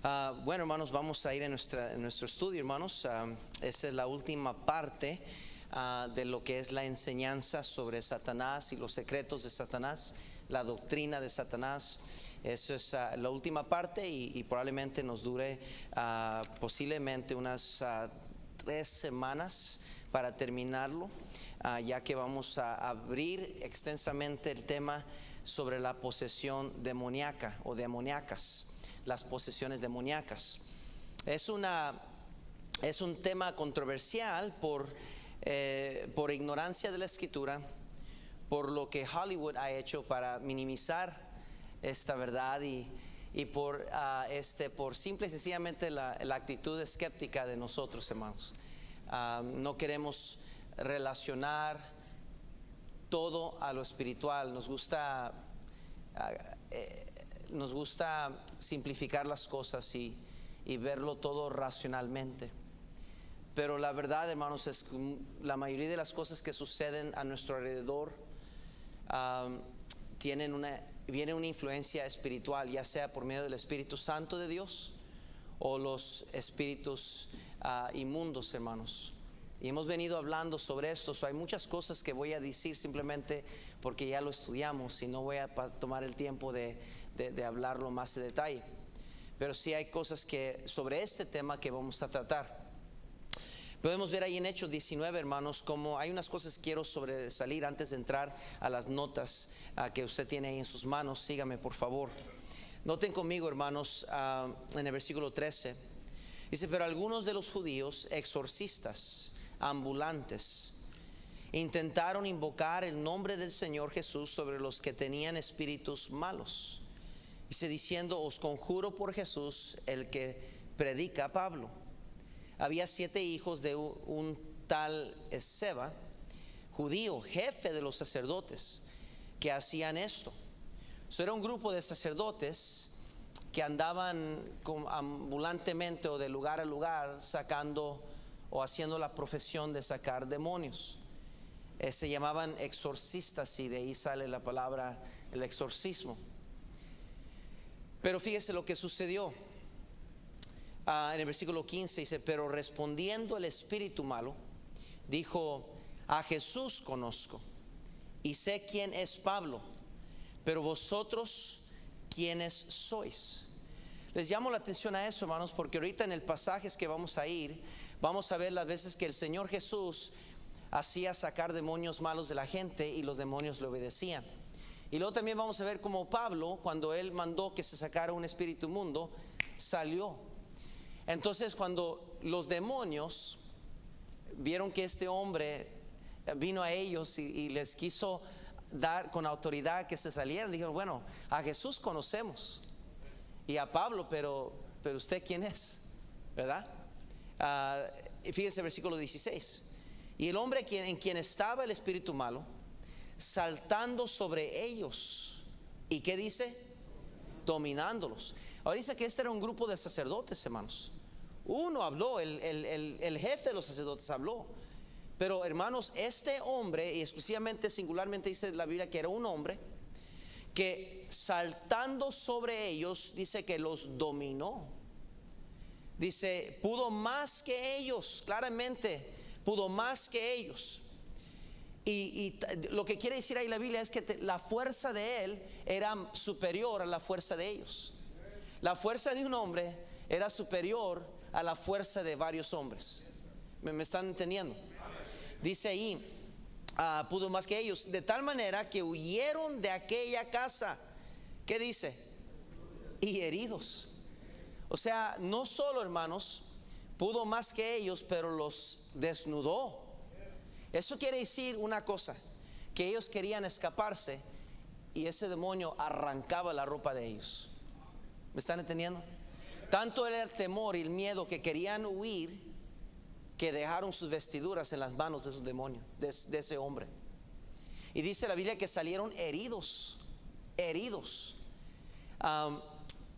Bueno, hermanos, vamos a ir en nuestro estudio, hermanos. Esa es la última parte de lo que es la enseñanza sobre Satanás y los secretos de Satanás, la doctrina de Satanás. Eso es la última parte y probablemente nos dure posiblemente unas 3 semanas para terminarlo, ya que vamos a abrir extensamente el tema sobre la posesión demoníaca o demoníacas. Las posesiones demoníacas es un tema controversial por ignorancia de la Escritura, por lo que Hollywood ha hecho para minimizar esta verdad y por simple y sencillamente la actitud escéptica de nosotros, hermanos. No queremos relacionar todo a lo espiritual. Nos gusta simplificar las cosas y verlo todo racionalmente. Pero la verdad, hermanos, es que la mayoría de las cosas que suceden a nuestro alrededor viene una influencia espiritual, ya sea por medio del Espíritu Santo de Dios o los espíritus inmundos, hermanos. Y hemos venido hablando sobre esto. Hay muchas cosas que voy a decir simplemente porque ya lo estudiamos y no voy a tomar el tiempo de hablarlo más en detalle. Pero sí hay cosas sobre este tema que vamos a tratar. Podemos ver ahí en Hechos 19, hermanos, como hay unas cosas que quiero sobresalir antes de entrar a las notas que usted tiene ahí en sus manos. Sígame, por favor. Noten conmigo, hermanos, en el versículo 13. Dice: pero algunos de los judíos exorcistas ambulantes intentaron invocar el nombre del Señor Jesús sobre los que tenían espíritus malos. Dice, diciendo: os conjuro por Jesús, el que predica Pablo. Había 7 hijos de un tal Esceva, judío, jefe de los sacerdotes, que hacían esto. Era un grupo de sacerdotes que andaban ambulantemente o de lugar a lugar sacando o haciendo la profesión de sacar demonios. Se llamaban exorcistas y de ahí sale la palabra el exorcismo. Pero fíjese lo que sucedió. En el versículo 15 dice: pero respondiendo el espíritu malo, dijo: a Jesús conozco y sé quién es Pablo, pero vosotros ¿quiénes sois? Les llamo la atención a eso, hermanos, porque ahorita en el pasaje que vamos a ir, vamos a ver las veces que el Señor Jesús hacía sacar demonios malos de la gente y los demonios le obedecían. Y luego también vamos a ver cómo Pablo, cuando él mandó que se sacara un espíritu inmundo, salió. Entonces, cuando los demonios vieron que este hombre vino a ellos y les quiso dar con autoridad que se salieran, dijeron: bueno, a Jesús conocemos y a Pablo, pero ¿usted quién es? ¿Verdad? Fíjese el versículo 16. Y el hombre en quien estaba el espíritu malo, saltando sobre ellos, ¿y qué dice? Dominándolos. Ahora dice que este era un grupo de sacerdotes, hermanos. Uno habló, el jefe de los sacerdotes habló. Pero, hermanos, este hombre, y exclusivamente, singularmente dice la Biblia que era un hombre que saltando sobre ellos, dice que los dominó. Dice, pudo más que ellos, claramente, pudo más que ellos. Y lo que quiere decir ahí la Biblia es que la fuerza de él era superior a la fuerza de ellos. La fuerza de un hombre era superior a la fuerza de varios hombres. ¿Me están entendiendo? Dice ahí, pudo más que ellos, de tal manera que huyeron de aquella casa. ¿Qué dice? Y heridos. O sea, no solo, hermanos, pudo más que ellos, pero los desnudó. Eso quiere decir una cosa: que ellos querían escaparse y ese demonio arrancaba la ropa de ellos. ¿Me están entendiendo? Tanto era el temor y el miedo que querían huir, que dejaron sus vestiduras en las manos de esos demonios, de ese hombre. Y dice la Biblia que salieron heridos.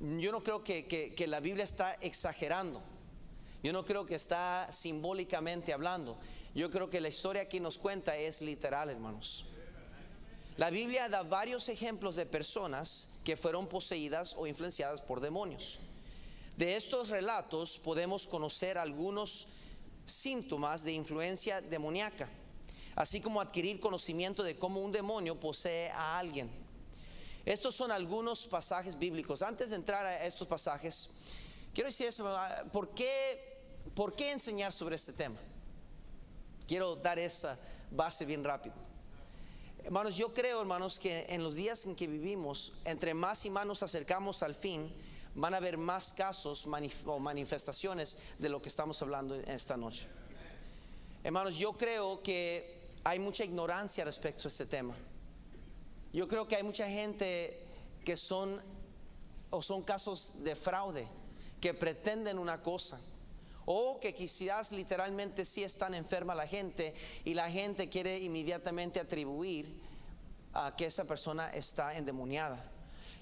Yo no creo que la Biblia está exagerando. Yo no creo que está simbólicamente hablando. Yo creo que la historia aquí nos cuenta es literal, hermanos. La Biblia da varios ejemplos de personas que fueron poseídas o influenciadas por demonios. De estos relatos podemos conocer algunos síntomas de influencia demoníaca, así como adquirir conocimiento de cómo un demonio posee a alguien. Estos son algunos pasajes bíblicos. Antes de entrar a estos pasajes, quiero decir eso, ¿por qué enseñar sobre este tema? Quiero dar esa base bien rápido. Hermanos, yo creo, hermanos, que en los días en que vivimos, entre más y más nos acercamos al fin, van a haber más casos o manifestaciones de lo que estamos hablando esta noche. Hermanos, yo creo que hay mucha ignorancia respecto a este tema. Yo creo que hay mucha gente que son casos de fraude, que pretenden una cosa, o que quizás literalmente sí están enferma la gente y la gente quiere inmediatamente atribuir a que esa persona está endemoniada.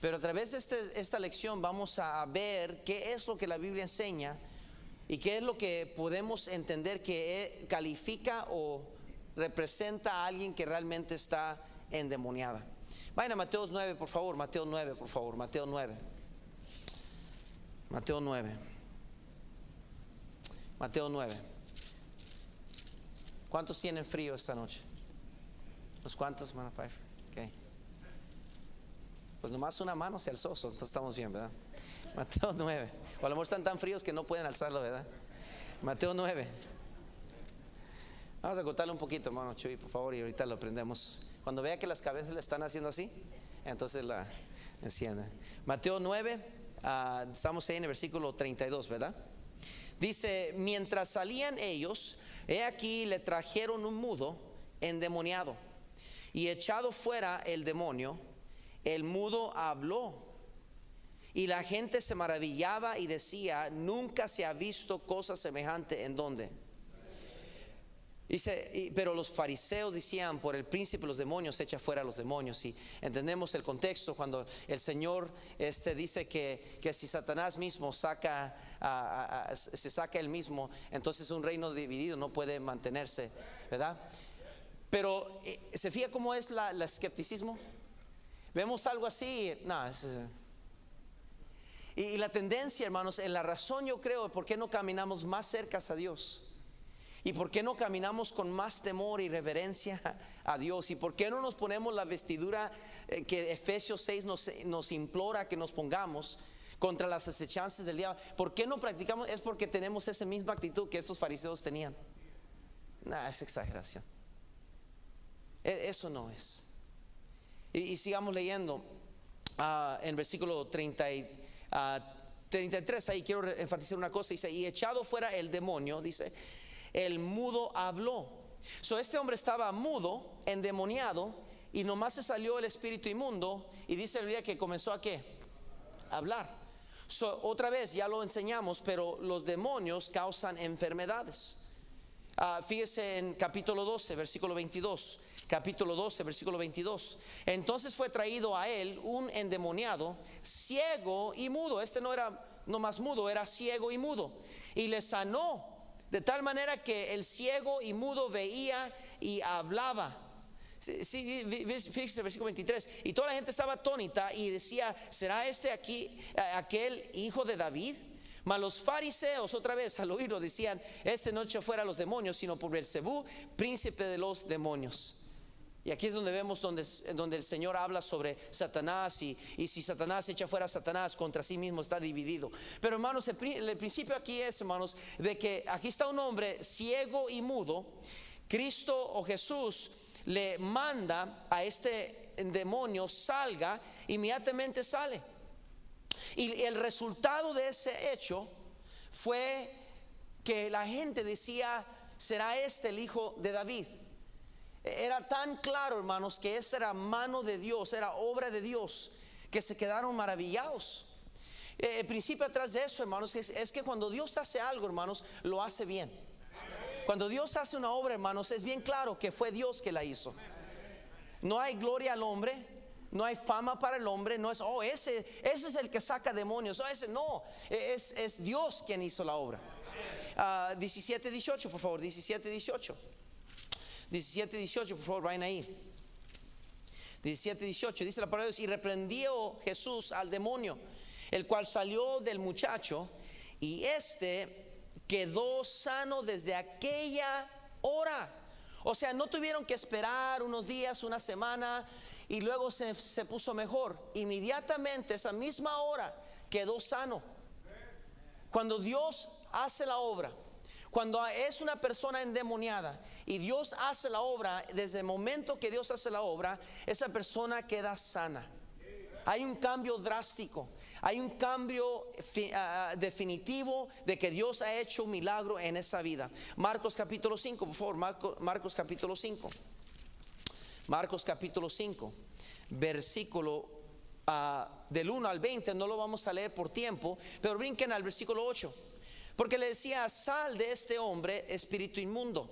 Pero a través de esta lección vamos a ver qué es lo que la Biblia enseña y qué es lo que podemos entender que califica o representa a alguien que realmente está endemoniada. Vayan a Mateo 9, por favor. Mateo 9, por favor. Mateo 9. Mateo 9. Mateo 9. ¿Cuántos tienen frío esta noche? ¿Los cuántos, hermana Pfeiffer? Okay. Pues nomás una mano se alzó, entonces estamos bien, ¿verdad? Mateo 9. O a lo mejor están tan fríos que no pueden alzarlo, ¿verdad? Mateo 9. Vamos a cortarle un poquito, hermano Chuy, por favor, y ahorita lo prendemos. Cuando vea que las cabezas le están haciendo así, entonces la enciende. Mateo 9, estamos ahí en el versículo 32, ¿verdad? Dice: mientras salían ellos, he aquí le trajeron un mudo endemoniado, y echado fuera el demonio, el mudo habló, y la gente se maravillaba y decía: nunca se ha visto cosa semejante. ¿En dónde? Dice, pero los fariseos decían: por el príncipe de los demonios echa fuera a los demonios. Y entendemos el contexto cuando el Señor dice que si Satanás mismo se saca él mismo, entonces un reino dividido no puede mantenerse, ¿verdad? Pero ¿se fija cómo es el escepticismo? Vemos algo así, y la tendencia, hermanos, en la razón, yo creo, ¿por qué no caminamos más cerca a Dios? ¿Y por qué no caminamos con más temor y reverencia a Dios? ¿Y por qué no nos ponemos la vestidura que Efesios 6 nos implora que nos pongamos contra las acechanzas del diablo? ¿Por qué no practicamos? Es porque tenemos esa misma actitud que estos fariseos tenían. Es exageración. Eso no es. Y sigamos leyendo en versículo 33. Ahí quiero enfatizar una cosa. Dice: y echado fuera el demonio, dice, el mudo habló. Este hombre estaba mudo, endemoniado, y nomás se salió el espíritu inmundo, y dice el día que comenzó a ¿qué? A hablar. Otra vez, ya lo enseñamos, pero los demonios causan enfermedades. Fíjese en capítulo 12, versículo 22. Capítulo 12, versículo 22. Entonces fue traído a él un endemoniado, ciego y mudo. No era nomás mudo, era ciego y mudo, y le sanó, de tal manera que el ciego y mudo veía y hablaba. Fíjese el versículo 23. Y toda la gente estaba atónita y decía: ¿será aquel hijo de David? Mas los fariseos, otra vez, al oírlo, decían: no echó fuera a los demonios, sino por Beelzebú, príncipe de los demonios. Y aquí es donde vemos donde el Señor habla sobre Satanás, y si Satanás echa fuera a Satanás, contra sí mismo está dividido. Pero hermanos, el principio aquí es, hermanos, de que aquí está un hombre ciego y mudo. Cristo o Jesús le manda a este demonio: salga. Inmediatamente sale. Y el resultado de ese hecho fue que la gente decía: ¿será el hijo de David? Era tan claro, hermanos, que esa era mano de Dios, era obra de Dios, que se quedaron maravillados. El principio atrás de eso, hermanos, es que cuando Dios hace algo, hermanos, lo hace bien. Cuando Dios hace una obra, hermanos, es bien claro que fue Dios que la hizo. No hay gloria al hombre, no hay fama para el hombre. No es: ese es el que saca demonios. No, es Dios quien hizo la obra. 17:18, por favor. 17:18, por favor, vayan ahí. 17:18, dice la palabra de Dios: y reprendió Jesús al demonio, el cual salió del muchacho, y quedó sano desde aquella hora. O sea, no tuvieron que esperar unos días, una semana, y luego se puso mejor. Inmediatamente, esa misma hora, quedó sano. Cuando Dios hace la obra, cuando es una persona endemoniada y Dios hace la obra, desde el momento que Dios hace la obra, esa persona queda sana. Hay un cambio drástico, hay un cambio definitivo de que Dios ha hecho un milagro en esa vida. Marcos capítulo 5, por favor, Marcos capítulo 5. Marcos capítulo 5, versículo del 1 al 20, no lo vamos a leer por tiempo, pero brinquen al versículo 8. Porque le decía: sal de este hombre, espíritu inmundo.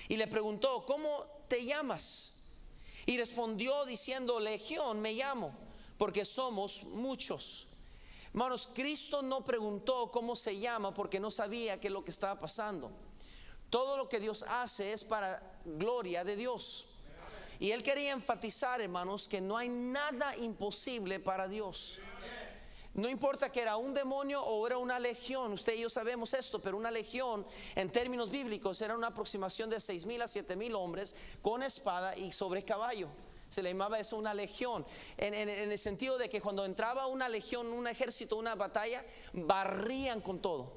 Y le preguntó: ¿cómo te llamas? Y respondió diciendo: Legión me llamo, porque somos muchos. Hermanos, Cristo no preguntó cómo se llama porque no sabía qué es lo que estaba pasando. Todo lo que Dios hace es para gloria de Dios. Y Él quería enfatizar, hermanos, que no hay nada imposible para Dios. No importa que era un demonio o era una legión, usted y yo sabemos esto, pero una legión en términos bíblicos era una aproximación de 6,000 a 7,000 hombres con espada y sobre caballo. Se le llamaba eso una legión, en el sentido de que cuando entraba una legión, un ejército, una batalla, barrían con todo.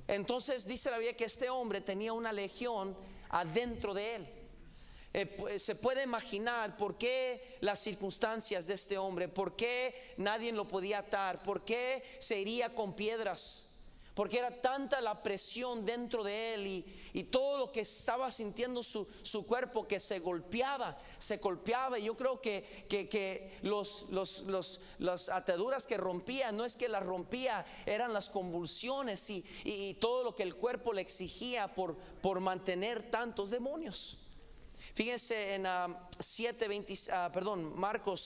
Entonces dice la Biblia que este hombre tenía una legión adentro de él. Se puede imaginar por qué las circunstancias de este hombre, por qué nadie lo podía atar, por qué se iría con piedras, porque era tanta la presión dentro de él y todo lo que estaba sintiendo su cuerpo, que se golpeaba. Y yo creo que las ataduras que rompía, no es que las rompía, eran las convulsiones y todo lo que el cuerpo le exigía por mantener tantos demonios. Fíjense en Marcos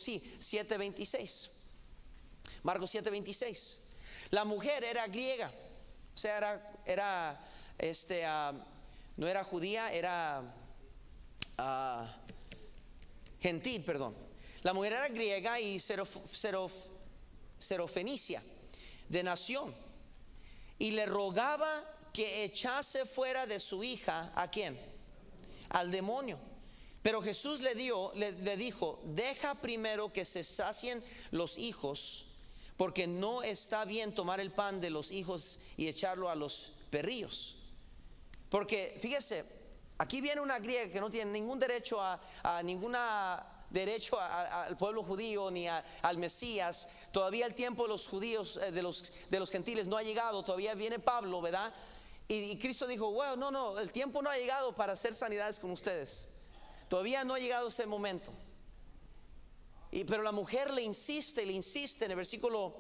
7:26. Marcos 7:26. La mujer era griega, o sea, no era judía, era gentil, perdón. La mujer era griega y serofenicia de nación, y le rogaba que echase fuera de su hija ¿a quién? Al demonio. Pero Jesús le dijo: deja primero que se sacien los hijos, porque no está bien tomar el pan de los hijos y echarlo a los perrillos. Porque fíjese, aquí viene una griega que no tiene ningún derecho al pueblo judío ni al Mesías. Todavía el tiempo de los judíos, de los gentiles no ha llegado. Todavía viene Pablo, ¿verdad? Y Cristo dijo: bueno, no, el tiempo no ha llegado para hacer sanidades con ustedes. Todavía no ha llegado ese momento. Pero la mujer le insiste en el versículo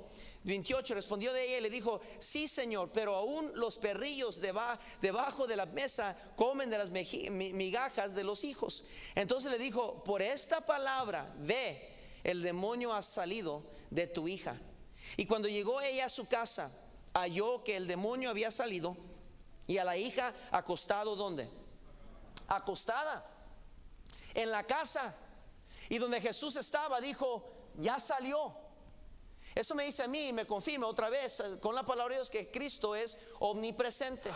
28. Respondió de ella y le dijo: sí, Señor, pero aún los perrillos debajo de la mesa comen de las migajas de los hijos. Entonces le dijo: por esta palabra, ve, el demonio ha salido de tu hija. Y cuando llegó ella a su casa, halló que el demonio había salido y a la hija acostado. ¿Dónde? Acostada en la casa. Y donde Jesús estaba, dijo: ya salió. Eso me dice a mí y me confirma otra vez con la palabra de Dios que Cristo es omnipresente.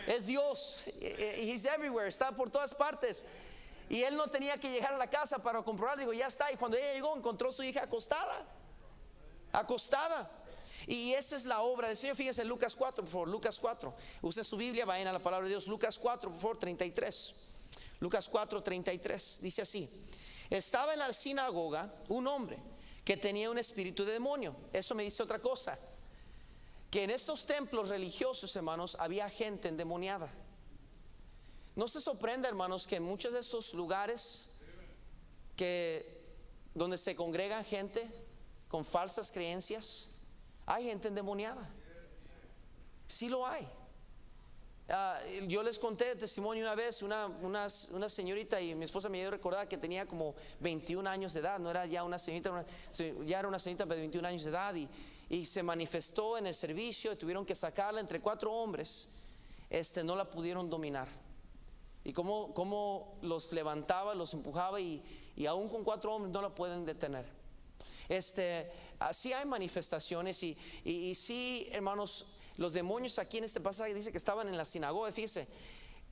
Es Dios. He's everywhere, está por todas partes. Y él no tenía que llegar a la casa para comprobar. Dijo: ya está. Y cuando ella llegó, encontró a su hija acostada. Y esa es la obra del Señor. Fíjense en Lucas 4, por favor. Lucas 4. Use su Biblia, vayan a la palabra de Dios. Lucas 4, por favor, 33. Lucas 4, 33. Dice así: estaba en la sinagoga un hombre que tenía un espíritu de demonio. Eso me dice otra cosa, que en estos templos religiosos, hermanos, había gente endemoniada. No se sorprenda, hermanos, que en muchos de estos lugares donde se congregan gente con falsas creencias, hay gente endemoniada. Sí lo hay. Yo les conté de testimonio una vez, una señorita, y mi esposa me dio recordar que tenía como 21 años de edad. No era ya una señorita, ya era una señorita de 21 años de edad, y se manifestó en el servicio. Tuvieron que sacarla entre 4 hombres. No la pudieron dominar. Y como los levantaba, los empujaba, y aún con 4 hombres no la pueden detener. sí hay manifestaciones y sí, hermanos, los demonios aquí en este pasaje dice que estaban en la sinagoga. Fíjese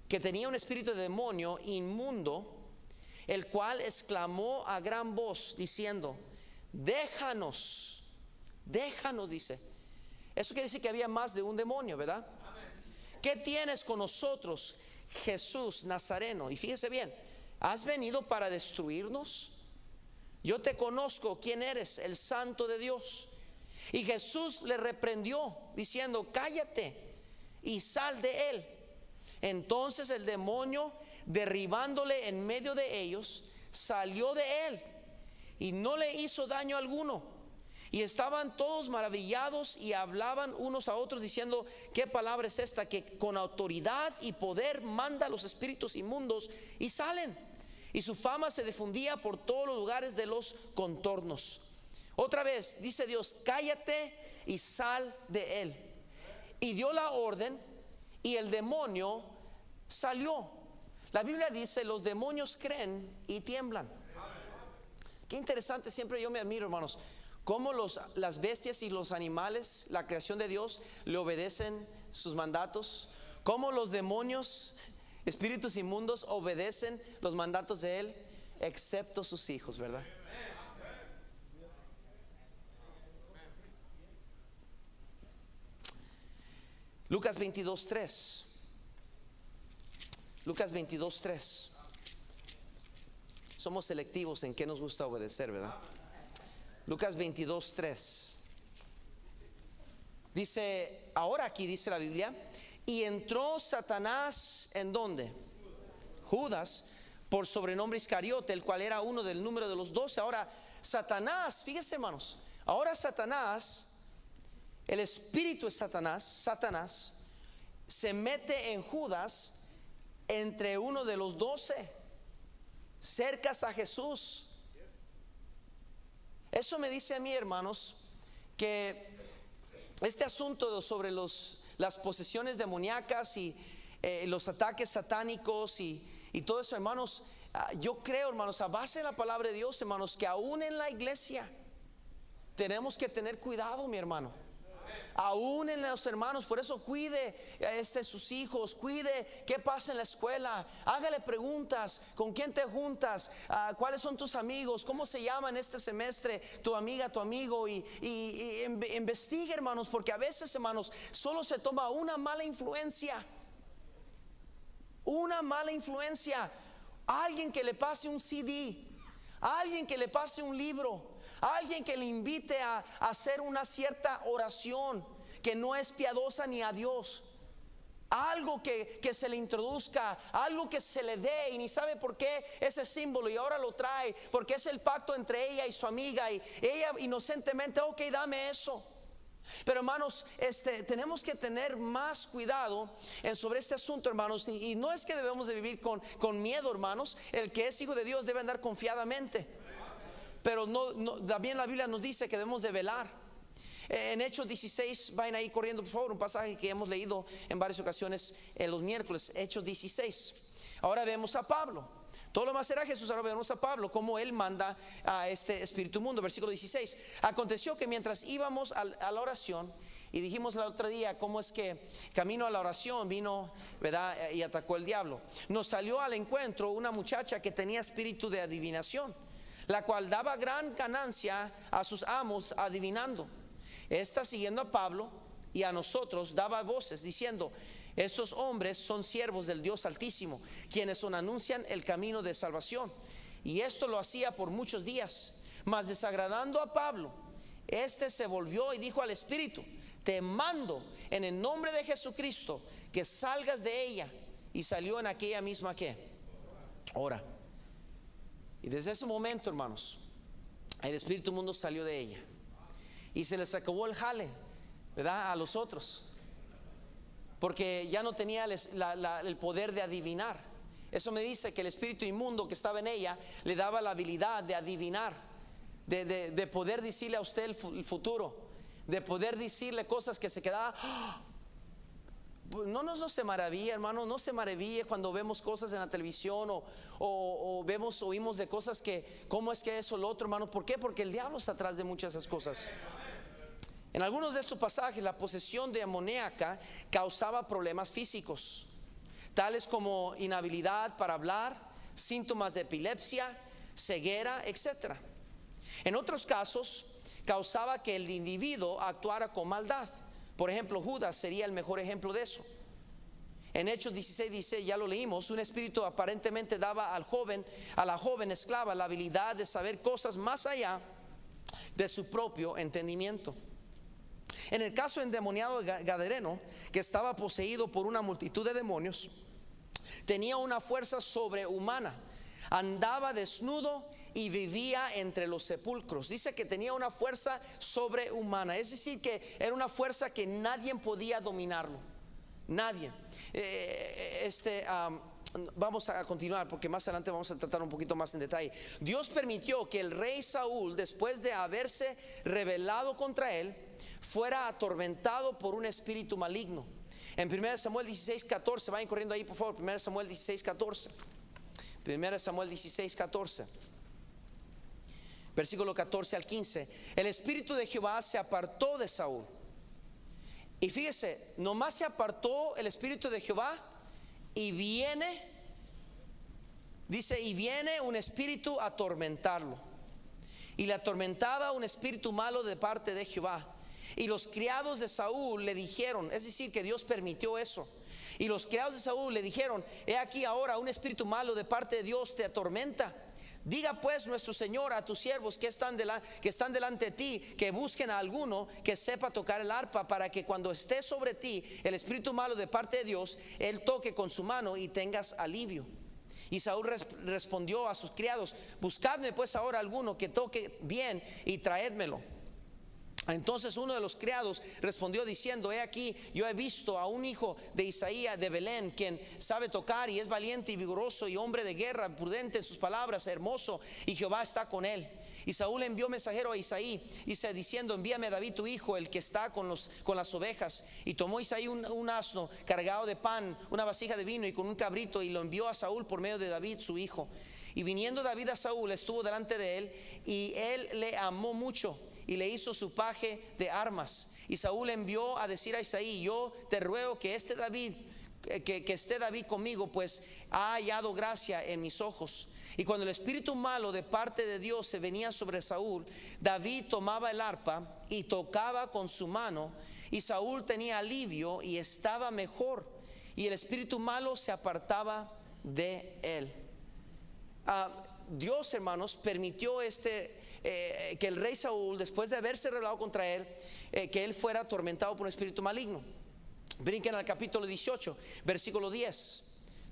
que tenía un espíritu de demonio inmundo, el cual exclamó a gran voz diciendo: déjanos, déjanos, dice. Eso quiere decir que había más de un demonio, ¿verdad? ¿Qué tienes con nosotros, Jesús Nazareno? Y fíjese bien, ¿has venido para destruirnos? Yo te conozco quién eres, el Santo de Dios. Y Jesús le reprendió diciendo: cállate y sal de él. Entonces el demonio, derribándole en medio de ellos, salió de él y no le hizo daño alguno. Y estaban todos maravillados y hablaban unos a otros diciendo: ¿qué palabra es esta que con autoridad y poder manda a los espíritus inmundos y salen? Y su fama se difundía por todos los lugares de los contornos. Otra vez dice Dios: cállate y sal de él. Y dio la orden y el demonio salió. La Biblia dice: los demonios creen y tiemblan. Qué interesante, siempre yo me admiro, hermanos, cómo las bestias y los animales, la creación de Dios, le obedecen sus mandatos. Cómo los demonios, espíritus inmundos, obedecen los mandatos de Él, excepto sus hijos, ¿verdad? Lucas 22:3. Lucas 22:3. Somos selectivos en qué nos gusta obedecer, ¿verdad? Lucas 22:3. Dice, ahora aquí dice la Biblia: y entró Satanás, ¿en dónde? Judas, por sobrenombre Iscariote, el cual era uno del número de los 12. Ahora Satanás, fíjense, hermanos, ahora Satanás, el espíritu de Satanás se mete en Judas, entre uno de los 12, cercas a Jesús. Eso me dice a mí, hermanos, que este asunto sobre las posesiones demoníacas y los ataques satánicos y todo eso, hermanos, yo creo, hermanos, a base de la palabra de Dios, hermanos, que aún en la iglesia tenemos que tener cuidado, mi hermano. Aún en los hermanos, por eso cuide sus hijos, cuide qué pasa en la escuela, hágale preguntas: ¿con quién te juntas? ¿Cuáles son tus amigos? ¿Cómo se llaman este semestre tu amiga, tu amigo? Y investigue, hermanos, porque a veces, hermanos, solo se toma una mala influencia. Una mala influencia. Alguien que le pase un CD, alguien que le pase un libro, alguien que le invite a hacer una cierta oración que no es piadosa ni a Dios, algo que se le introduzca, algo que se le dé y ni sabe por qué ese símbolo, y ahora lo trae porque es el pacto entre ella y su amiga, y ella inocentemente: ok, dame eso. Pero, hermanos, tenemos que tener más cuidado sobre este asunto, hermanos, y no es que debemos de vivir con miedo, hermanos. El que es hijo de Dios debe andar confiadamente, pero también la Biblia nos dice que debemos de velar. En Hechos 16, vayan ahí corriendo por favor, un pasaje que hemos leído en varias ocasiones en los miércoles. Hechos 16. Ahora vemos a Pablo. Todo lo más era Jesús, ahora vemos a Pablo, como él manda a este espíritu inmundo. Versículo 16. Aconteció que mientras íbamos a la oración, y dijimos el otro día cómo es que camino a la oración vino, ¿verdad?, y atacó el diablo. Nos salió al encuentro una muchacha que tenía espíritu de adivinación, la cual daba gran ganancia a sus amos adivinando. Esta, siguiendo a Pablo y a nosotros, daba voces diciendo: estos hombres son siervos del Dios Altísimo, quienes anuncian el camino de salvación. Y esto lo hacía por muchos días. Mas desagradando a Pablo, este se volvió y dijo al espíritu: te mando en el nombre de Jesucristo que salgas de ella. Y salió en aquella misma hora. Y desde ese momento, hermanos, el espíritu inmundo salió de ella y se les acabó el jale, ¿verdad?, a los otros, porque ya no tenía el poder de adivinar. Eso me dice que el espíritu inmundo que estaba en ella le daba la habilidad de adivinar, de poder decirle a usted el futuro, de poder decirle cosas que se quedaba. no se maravilla, hermano, no se maraville cuando vemos cosas en la televisión o oímos de cosas que, ¿cómo es que eso, lo otro, hermano? ¿Por qué? Porque el diablo está atrás de muchas de esas cosas. En algunos de estos pasajes, la posesión demoníaca causaba problemas físicos, tales como inhabilidad para hablar, síntomas de epilepsia, ceguera, etc. En otros casos, causaba que el individuo actuara con maldad. Por ejemplo, Judas sería el mejor ejemplo de eso. En Hechos 16 dice, ya lo leímos, un espíritu aparentemente daba a la joven esclava la habilidad de saber cosas más allá de su propio entendimiento. En el caso endemoniado gadareno, que estaba poseído por una multitud de demonios, tenía una fuerza sobrehumana, andaba desnudo y vivía entre los sepulcros. Dice que tenía una fuerza sobrehumana, es decir, que era una fuerza que nadie podía dominarlo, nadie. Vamos a continuar porque más adelante vamos a tratar un poquito más en detalle. Dios permitió que el rey Saúl, después de haberse rebelado contra él, fuera atormentado por un espíritu maligno. En 1 Samuel 16:14, vayan corriendo ahí por favor. 1 Samuel 16:14. 1 Samuel 16:14, versículo 14 al 15. El espíritu de Jehová se apartó de Saúl. Y fíjese, nomás se apartó el espíritu de Jehová y viene, dice, y viene un espíritu a atormentarlo. Y le atormentaba un espíritu malo de parte de Jehová. Y los criados de Saúl le dijeron, es decir, que Dios permitió eso. Y los criados de Saúl le dijeron, he aquí ahora un espíritu malo de parte de Dios te atormenta. Diga pues nuestro Señor a tus siervos que están delante de ti, que busquen a alguno que sepa tocar el arpa, para que cuando esté sobre ti el espíritu malo de parte de Dios, él toque con su mano y tengas alivio. Y Saúl respondió a sus criados, buscadme pues ahora alguno que toque bien y traédmelo. Entonces uno de los criados respondió diciendo, he aquí, yo he visto a un hijo de Isaías de Belén, quien sabe tocar y es valiente y vigoroso y hombre de guerra, prudente en sus palabras, hermoso, y Jehová está con él. Y Saúl envió mensajero a Isaí, diciendo, envíame a David tu hijo, el que está con las ovejas. Y tomó Isaí un asno cargado de pan, una vasija de vino y con un cabrito, y lo envió a Saúl por medio de David su hijo. Y viniendo David a Saúl, estuvo delante de él, y él le amó mucho, y le hizo su paje de armas. Y Saúl envió a decir a Isaí, yo te ruego que esté David conmigo, pues ha hallado gracia en mis ojos. Y cuando el espíritu malo de parte de Dios se venía sobre Saúl, David tomaba el arpa y tocaba con su mano, y Saúl tenía alivio y estaba mejor, y el espíritu malo se apartaba de él. Dios, hermanos, permitió que el rey Saúl, después de haberse rebelado contra él, que él fuera atormentado por un espíritu maligno. Brinquen al capítulo 18, versículo 10.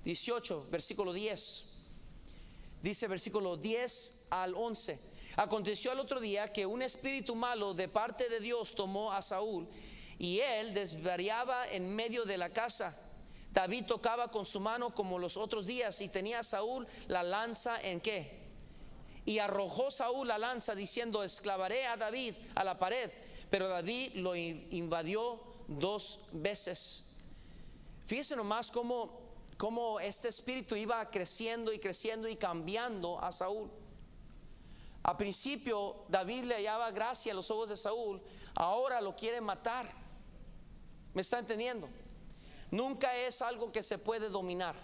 18, versículo 10. Dice versículo 10 al 11. Aconteció al otro día que un espíritu malo de parte de Dios tomó a Saúl, y él desvariaba en medio de la casa. David tocaba con su mano como los otros días, y tenía Saúl la lanza en ¿qué? Y arrojó Saúl la lanza diciendo, esclavaré a David a la pared. Pero David lo invadió 2 veces. Fíjense nomás cómo este espíritu iba creciendo y creciendo y cambiando a Saúl. A principio David le hallaba gracia en los ojos de Saúl, ahora lo quiere matar. ¿Me está entendiendo? Nunca es algo que se puede dominar.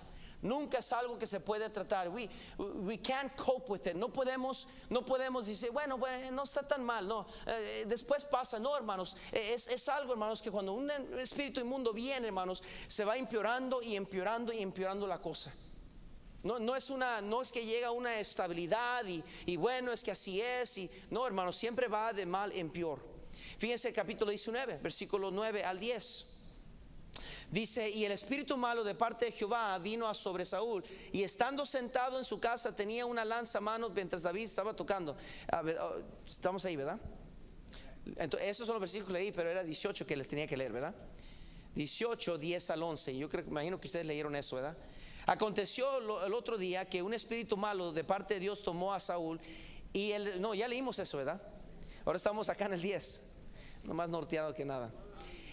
Nunca es algo que se puede tratar. We can't cope with it. No podemos decir, bueno, no está tan mal. No, después pasa. No, hermanos, es algo, hermanos, que cuando un espíritu inmundo viene, hermanos, se va empeorando y empeorando y empeorando la cosa. No es que llega una estabilidad y bueno, es que así es. No, hermanos, siempre va de mal en peor. Fíjense el capítulo 19, versículo 9 al 10. Dice, y el espíritu malo de parte de Jehová vino sobre Saúl, y estando sentado en su casa tenía una lanza a mano mientras David estaba tocando. Estamos ahí, ¿verdad? Entonces, esos son los versículos que leí, pero era 18 que les tenía que leer, ¿verdad? 18, 10 al 11. Yo imagino que ustedes leyeron eso, ¿verdad? Aconteció el otro día que un espíritu malo de parte de Dios tomó a Saúl, y no, ya leímos eso, ¿verdad? Ahora estamos acá en el 10, no más norteado que nada.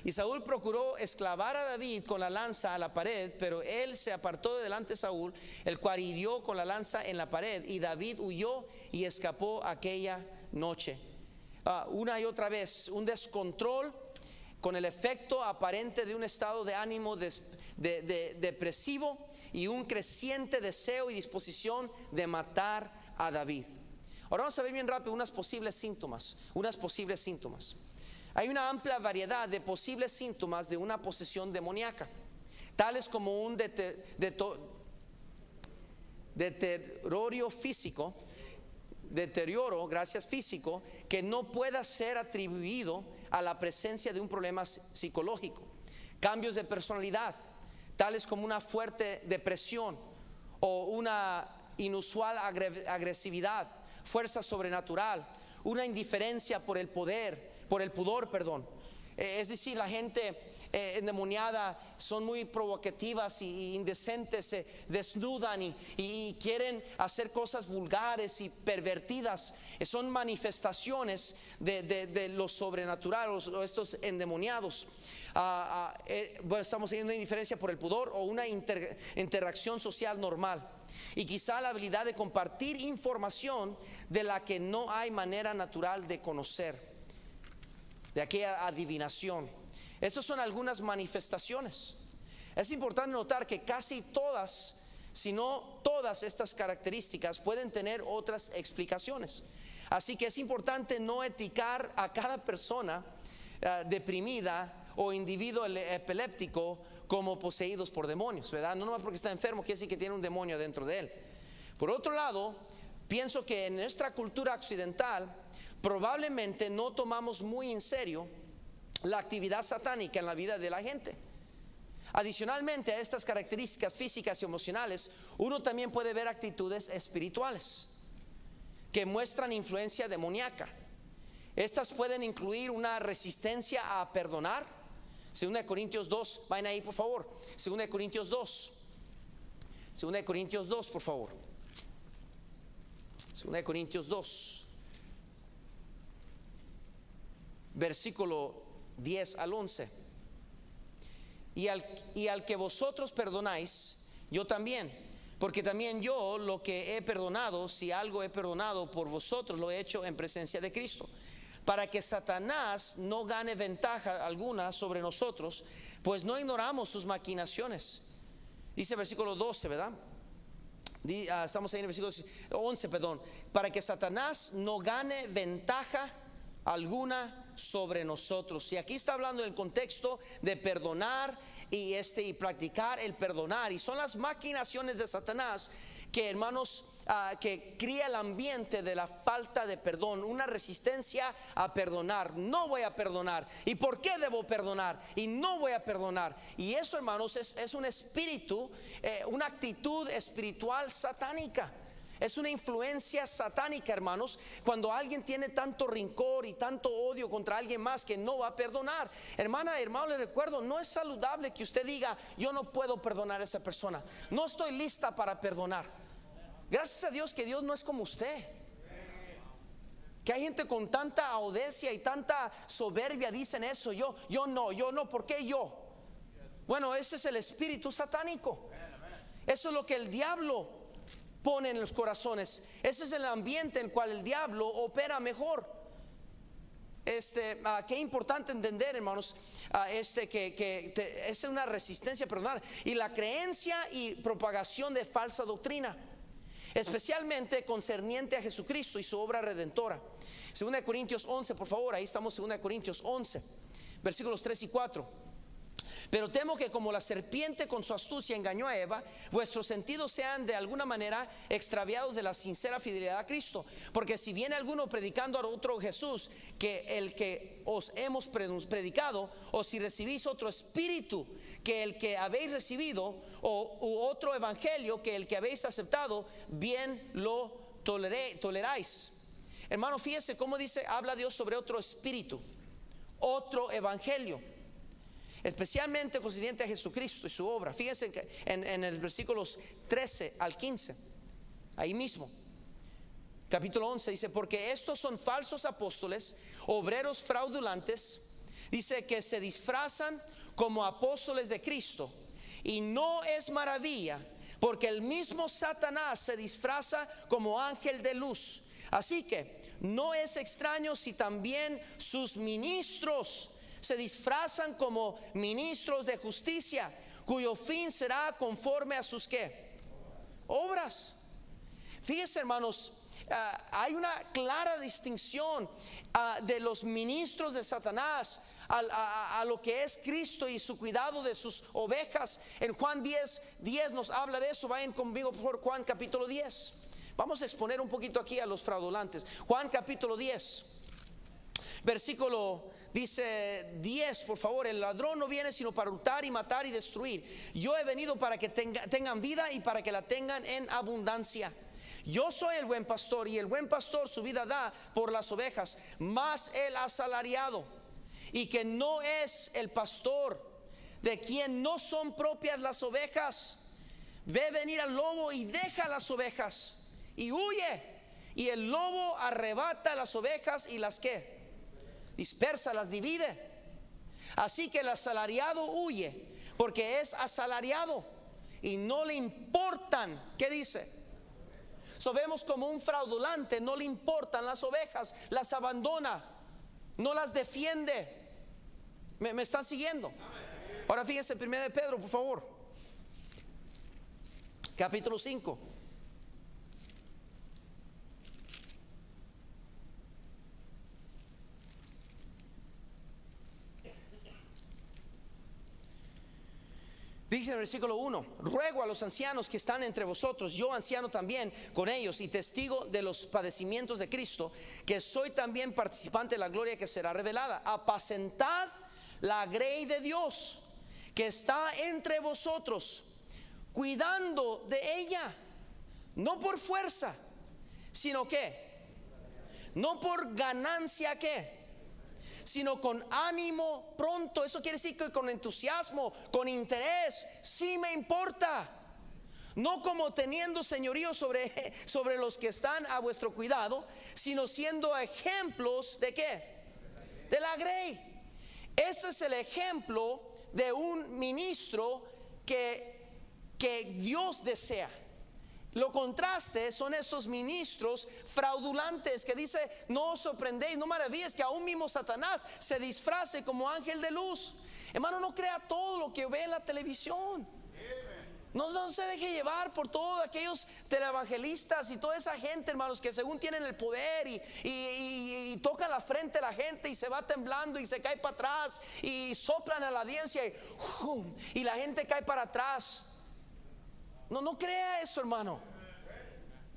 Y Saúl procuró esclavar a David con la lanza a la pared, pero él se apartó de delante de Saúl, el cual hirió con la lanza en la pared, y David huyó y escapó aquella noche. Una y otra vez, un descontrol con el efecto aparente de un estado de ánimo depresivo y un creciente deseo y disposición de matar a David. Ahora vamos a ver bien rápido unas posibles síntomas. Hay una amplia variedad de posibles síntomas de una posesión demoníaca, tales como un deterioro físico, que no pueda ser atribuido a la presencia de un problema psicológico. Cambios de personalidad, tales como una fuerte depresión o una inusual agresividad, fuerza sobrenatural, una indiferencia por el pudor. Es decir, la gente endemoniada son muy provocativas y indecentes, se desnudan y quieren hacer cosas vulgares y pervertidas. Son manifestaciones de lo sobrenatural, o estos endemoniados. Estamos teniendo una indiferencia por el pudor o una interacción social normal, y quizá la habilidad de compartir información de la que no hay manera natural de conocer, de aquella adivinación. Estas son algunas manifestaciones. Es importante notar que casi todas, si no todas estas características pueden tener otras explicaciones. Así que es importante no etiquetar a cada persona deprimida o individuo epiléptico como poseídos por demonios, ¿verdad? No nomás porque está enfermo quiere decir que tiene un demonio dentro de él. Por otro lado, pienso que en nuestra cultura occidental probablemente no tomamos muy en serio la actividad satánica en la vida de la gente. Adicionalmente a estas características físicas y emocionales, uno también puede ver actitudes espirituales que muestran influencia demoníaca. Estas pueden incluir una resistencia a perdonar. 2 Corintios 2, vayan ahí por favor. 2 Corintios 2, por favor. 2 Corintios 2, versículo 10 al 11. Y al que vosotros perdonáis, yo también, porque también yo lo que he perdonado, si algo he perdonado por vosotros, lo he hecho en presencia de Cristo, para que Satanás no gane ventaja alguna sobre nosotros, pues no ignoramos sus maquinaciones. Dice versículo 12, ¿verdad? Estamos ahí en el versículo 11, perdón. Para que Satanás no gane ventaja alguna sobre nosotros. Y aquí está hablando del contexto de perdonar y practicar el perdonar. Y son las maquinaciones de Satanás que, hermanos, que cría el ambiente de la falta de perdón, una resistencia a perdonar. No voy a perdonar. ¿Y por qué debo perdonar? Y no voy a perdonar. Y eso, hermanos, es un espíritu, una actitud espiritual satánica. Es una influencia satánica, hermanos, cuando alguien tiene tanto rencor y tanto odio contra alguien más que no va a perdonar. Hermana, hermano, le recuerdo, no es saludable que usted diga: yo no puedo perdonar a esa persona, no estoy lista para perdonar. Gracias a Dios que Dios no es como usted, que hay gente con tanta audacia y tanta soberbia, dicen eso: yo no, ¿por qué yo? Bueno, ese es el espíritu satánico. Eso es lo que el diablo pone en los corazones. Ese es el ambiente en el cual el diablo opera mejor. Qué importante entender, hermanos, que es una resistencia a perdonar y la creencia y propagación de falsa doctrina, especialmente concerniente a Jesucristo y su obra redentora. 2 Corintios 11, por favor, ahí estamos, 2 Corintios 11, versículos 3 y 4. Pero temo que como la serpiente con su astucia engañó a Eva, vuestros sentidos sean de alguna manera extraviados de la sincera fidelidad a Cristo. Porque si viene alguno predicando a otro Jesús que el que os hemos predicado, o si recibís otro espíritu que el que habéis recibido, u otro evangelio que el que habéis aceptado, bien lo toleráis. Hermano, fíjese cómo dice, habla Dios sobre otro espíritu, otro evangelio, especialmente concerniente a Jesucristo y su obra. Fíjense que en el versículos 13 al 15, ahí mismo, capítulo 11, dice: porque estos son falsos apóstoles, obreros fraudulentos, Dice que se disfrazan como apóstoles de Cristo. Y no es maravilla, porque el mismo Satanás se disfraza como ángel de luz. Así que no es extraño si también sus ministros se disfrazan como ministros de justicia, cuyo fin será conforme a sus ¿qué? Obras. Fíjense, hermanos, hay una clara distinción de los ministros de Satanás a lo que es Cristo y su cuidado de sus ovejas. En Juan 10 nos habla de eso. Vayan conmigo por Juan capítulo 10. Vamos a exponer un poquito aquí a los fraudulantes. Juan capítulo 10, versículo dice 10, por favor. El ladrón no viene sino para hurtar y matar y destruir. Yo he venido para que tengan vida y para que la tengan en abundancia. Yo soy el buen pastor, y el buen pastor su vida da por las ovejas. Mas el asalariado, y que no es el pastor, de quien no son propias las ovejas, ve venir al lobo y deja las ovejas y huye, y el lobo arrebata las ovejas y las ¿qué? Dispersa, las divide. Así que el asalariado huye porque es asalariado y no le importan, ¿qué dice? Vemos como un fraudulante no le importan las ovejas, las abandona, no las defiende. ¿Me están siguiendo? Ahora fíjense, 1 de Pedro, por favor, capítulo 5. Dice en el versículo 1: ruego a los ancianos que están entre vosotros, yo anciano también con ellos y testigo de los padecimientos de Cristo, que soy también participante de la gloria que será revelada. Apacentad la grey de Dios que está entre vosotros, cuidando de ella, no por fuerza, sino que no por ganancia, ¿qué? Sino con ánimo pronto. Eso quiere decir que con entusiasmo, con interés. Sí me importa. No como teniendo señorío sobre los que están a vuestro cuidado, sino siendo ejemplos de ¿qué? De la grey. Ese es el ejemplo de un ministro que Dios desea. Lo contraste son estos ministros fraudulantes que dice: no os sorprendéis, no maravilles que aún mismo Satanás se disfrace como ángel de luz. Hermano, no crea todo lo que ve en la televisión. No se deje llevar por todos aquellos televangelistas y toda esa gente, hermanos, que según tienen el poder y tocan la frente a la gente y se va temblando y se cae para atrás y soplan a la audiencia y la gente cae para atrás. No crea eso, hermano.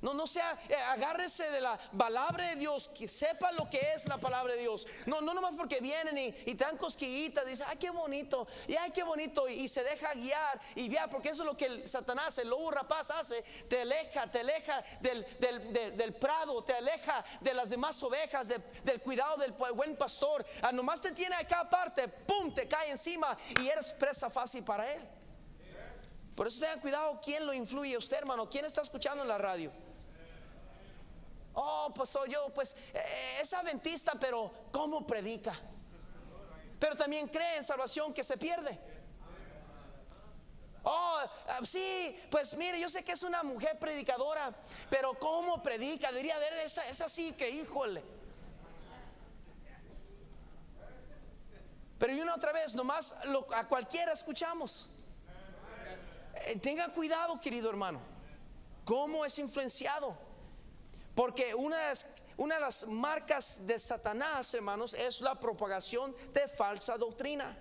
No sea, agárrese de la palabra de Dios, que sepa lo que es la palabra de Dios. No nomás porque vienen y te dan cosquillitas, dice: ay, qué bonito, y ay, qué bonito, y se deja guiar y guiar, porque eso es lo que el Satanás, el lobo rapaz, hace. Te aleja del prado, te aleja de las demás ovejas, del cuidado del buen pastor. Nomás te tiene acá aparte, pum, te cae encima y eres presa fácil para él. Por eso tengan cuidado quién lo influye a usted, hermano. ¿Quién está escuchando en la radio? Oh, pastor, yo pues es adventista, pero ¿cómo predica? Pero también cree en salvación que se pierde. Oh, sí, pues mire, yo sé que es una mujer predicadora, pero ¿cómo predica? Diría, es así que híjole. Pero y una otra vez, nomás a cualquiera escuchamos. Tenga cuidado, querido hermano, cómo es influenciado. Porque una de las marcas de Satanás, hermanos, es la propagación de falsa doctrina.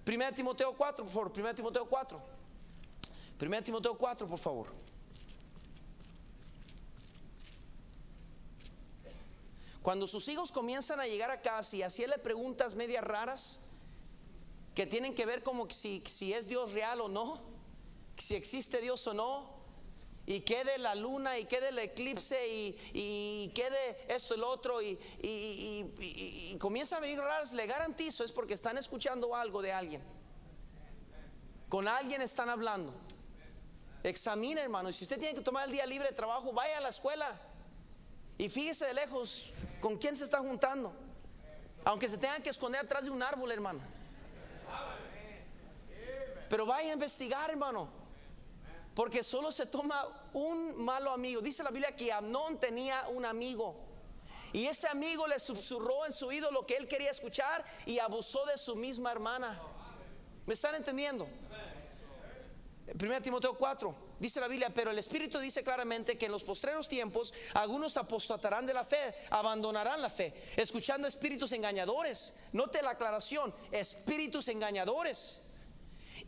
1 Timoteo 4, por favor. 1 Timoteo 4. 1 Timoteo 4, por favor. Cuando sus hijos comienzan a llegar a casa y hacerle preguntas medias raras que tienen que ver como si es Dios real o no, si existe Dios o no, y qué de la luna y qué del eclipse y qué de esto y lo otro, y comienza a venir raras, le garantizo es porque están escuchando algo de alguien. Con alguien están hablando. Examine, hermano. Y si usted tiene que tomar el día libre de trabajo, vaya a la escuela y fíjese de lejos con quién se está juntando. Aunque se tengan que esconder atrás de un árbol, hermano. Pero vaya a investigar, hermano. Porque solo se toma un malo amigo. Dice la Biblia que Amnón tenía un amigo. Y ese amigo le susurró en su oído lo que él quería escuchar y abusó de su misma hermana. ¿Me están entendiendo? 1 Timoteo 4 dice la Biblia: pero el Espíritu dice claramente que en los postreros tiempos algunos apostatarán de la fe, abandonarán la fe, escuchando espíritus engañadores. Note la aclaración: espíritus engañadores.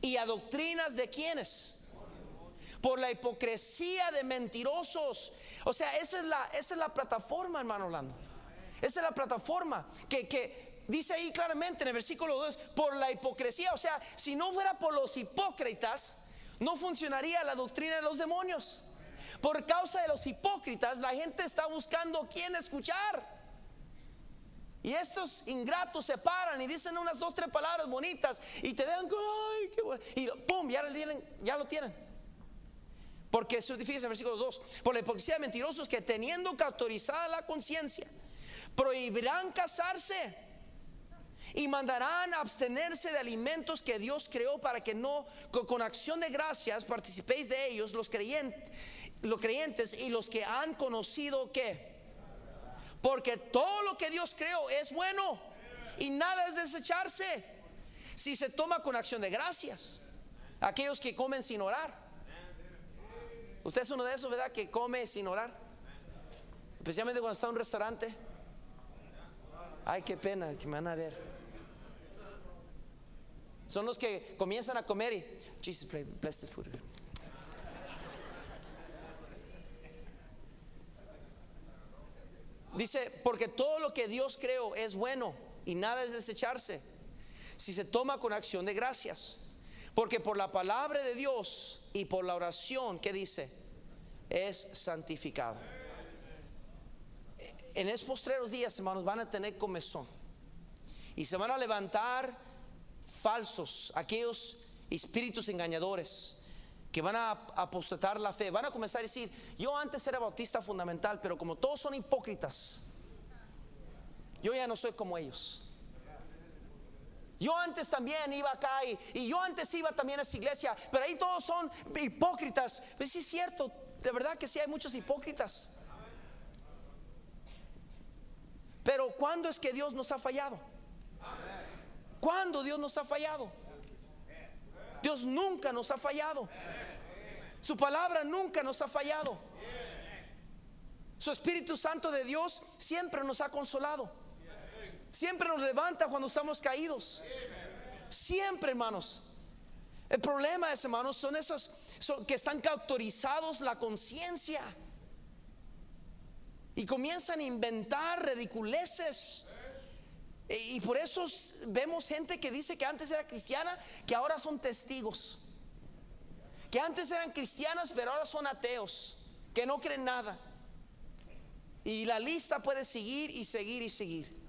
Y a doctrinas de ¿quiénes? Por la hipocresía de mentirosos. O sea, esa es la plataforma, hermano Orlando. Esa es la plataforma que dice ahí claramente en el versículo 2: por la hipocresía. O sea, si no fuera por los hipócritas, no funcionaría la doctrina de los demonios. Por causa de los hipócritas, la gente está buscando quién escuchar. Y estos ingratos se paran y dicen unas 2, 3 palabras bonitas y te dejan con ay, qué bueno. Y pum, ya lo tienen. Porque fíjese en el versículo 2: por la hipocresía de mentirosos que teniendo cauterizada la conciencia, prohibirán casarse y mandarán a abstenerse de alimentos que Dios creó, para que no con acción de gracias participéis de ellos los creyentes y los que han conocido ¿qué? Porque todo lo que Dios creó es bueno y nada es desecharse si se toma con acción de gracias. Aquellos que comen sin orar. Usted es uno de esos, ¿verdad? Que come sin orar. Especialmente cuando está en un restaurante. Ay, qué pena que me van a ver. Son los que comienzan a comer y Jesus, bless this food. Dice: porque todo lo que Dios creó es bueno y nada es desecharse si se toma con acción de gracias. Porque por la palabra de Dios y por la oración, ¿qué dice? Es santificado. En estos postreros días, hermanos, van a tener comezón y se van a levantar falsos, aquellos espíritus engañadores que van a apostatar la fe. Van a comenzar a decir: yo antes era bautista fundamental, pero como todos son hipócritas, yo ya no soy como ellos. Yo antes también iba acá y yo antes iba también a esa iglesia, pero ahí todos son hipócritas. Pues sí es cierto, de verdad que sí hay muchos hipócritas. Pero ¿cuándo es que Dios nos ha fallado? ¿Cuándo Dios nos ha fallado? Dios nunca nos ha fallado. Su palabra nunca nos ha fallado. Su Espíritu Santo de Dios siempre nos ha consolado. Siempre nos levanta cuando estamos caídos. Siempre, hermanos. El problema es, hermanos, son esos que están cauterizados la conciencia y comienzan a inventar ridiculeces. Y por eso vemos gente que dice que antes era cristiana, que ahora son testigos. Que antes eran cristianas, pero ahora son ateos, que no creen nada. Y la lista puede seguir y seguir y seguir.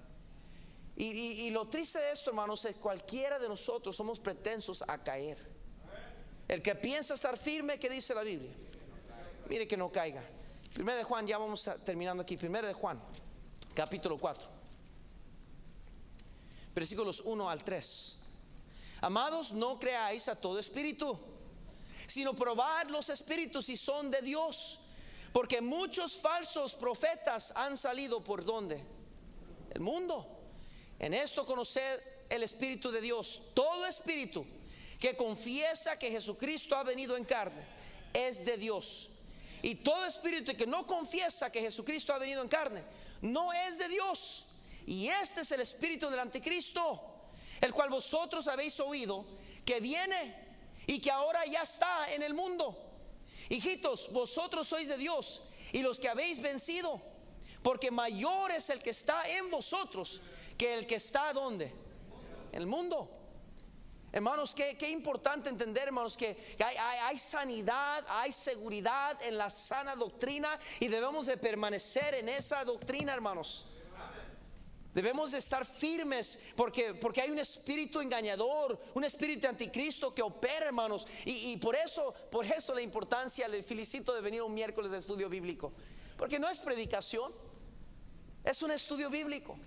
Y lo triste de esto, hermanos, es que cualquiera de nosotros somos pretensos a caer. El que piensa estar firme, ¿qué dice la Biblia? Mire que no caiga. 1 de Juan, ya vamos terminando aquí. 1 de Juan, capítulo 4, versículos 1 al 3. Amados, no creáis a todo espíritu, sino probad los espíritus si son de Dios, porque muchos falsos profetas han salido. ¿Por dónde? El mundo. En esto conoced el Espíritu de Dios. Todo espíritu que confiesa que Jesucristo ha venido en carne es de Dios. Y todo espíritu que no confiesa que Jesucristo ha venido en carne no es de Dios. Y este es el espíritu del anticristo, el cual vosotros habéis oído que viene y que ahora ya está en el mundo. Hijitos, vosotros sois de Dios y los que habéis vencido, porque mayor es el que está en vosotros que el que está ¿dónde? En el mundo. Hermanos, qué importante entender, hermanos, que hay sanidad, hay seguridad en la sana doctrina, y debemos de permanecer en esa doctrina, hermanos. Debemos de estar firmes porque hay un espíritu engañador, un espíritu anticristo que opera, hermanos. Y por eso la importancia, le felicito de venir un miércoles de estudio bíblico, porque no es predicación, es un estudio bíblico.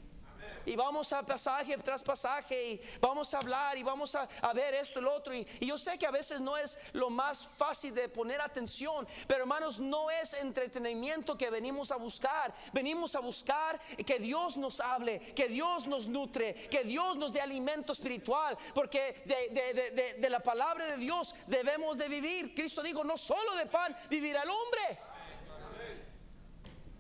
Y vamos a pasaje tras pasaje y vamos a hablar y vamos a ver esto y lo otro. Y yo sé que a veces no es lo más fácil de poner atención, pero hermanos, no es entretenimiento que venimos a buscar. Venimos a buscar que Dios nos hable, que Dios nos nutre, que Dios nos dé alimento espiritual, porque de la palabra de Dios debemos de vivir. Cristo dijo: no solo de pan vivirá el hombre.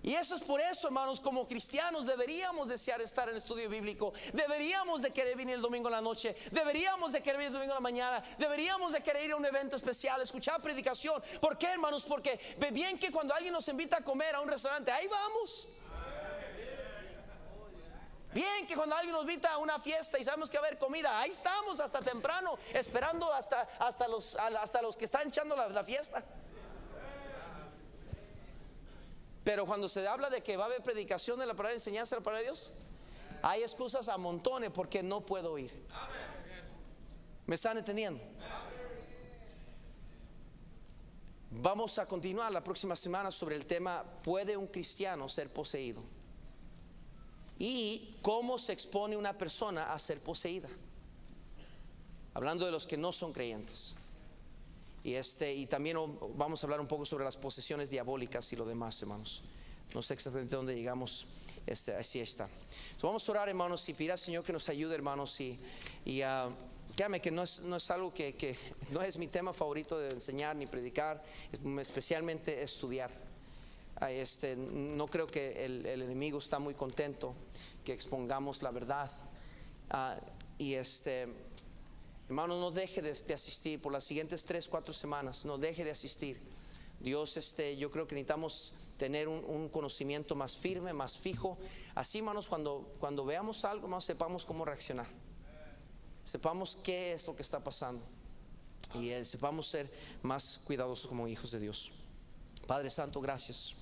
Y eso es por eso, hermanos, como cristianos deberíamos desear estar en el estudio bíblico. Deberíamos de querer venir el domingo en la noche. Deberíamos de querer venir el domingo en la mañana. Deberíamos de querer ir a un evento especial, escuchar predicación. ¿Por qué, hermanos? Porque ve bien que cuando alguien nos invita a comer a un restaurante, ahí vamos. Bien que cuando alguien nos invita a una fiesta y sabemos que va a haber comida, ahí estamos hasta temprano, esperando hasta los que están echando la fiesta. Pero cuando se habla de que va a haber predicación de la palabra, enseñanza de la palabra de Dios, hay excusas a montones porque no puedo ir. ¿Me están entendiendo? Vamos a continuar la próxima semana sobre el tema: ¿puede un cristiano ser poseído? Y cómo se expone una persona a ser poseída, hablando de los que no son creyentes. Y también vamos a hablar un poco sobre las posesiones diabólicas y lo demás, hermanos. No sé exactamente dónde llegamos. Así está. Vamos a orar, hermanos, y pedir al Señor que nos ayude, hermanos. Créame que no es algo que no es mi tema favorito de enseñar ni predicar, especialmente estudiar. No creo que el enemigo está muy contento que expongamos la verdad. Hermano, no deje de asistir por las siguientes 3-4 semanas. No deje de asistir. Dios, yo creo que necesitamos tener un conocimiento más firme, más fijo. Así, hermanos, cuando veamos algo, no sepamos cómo reaccionar. Sepamos qué es lo que está pasando. Y sepamos ser más cuidadosos como hijos de Dios. Padre Santo, gracias.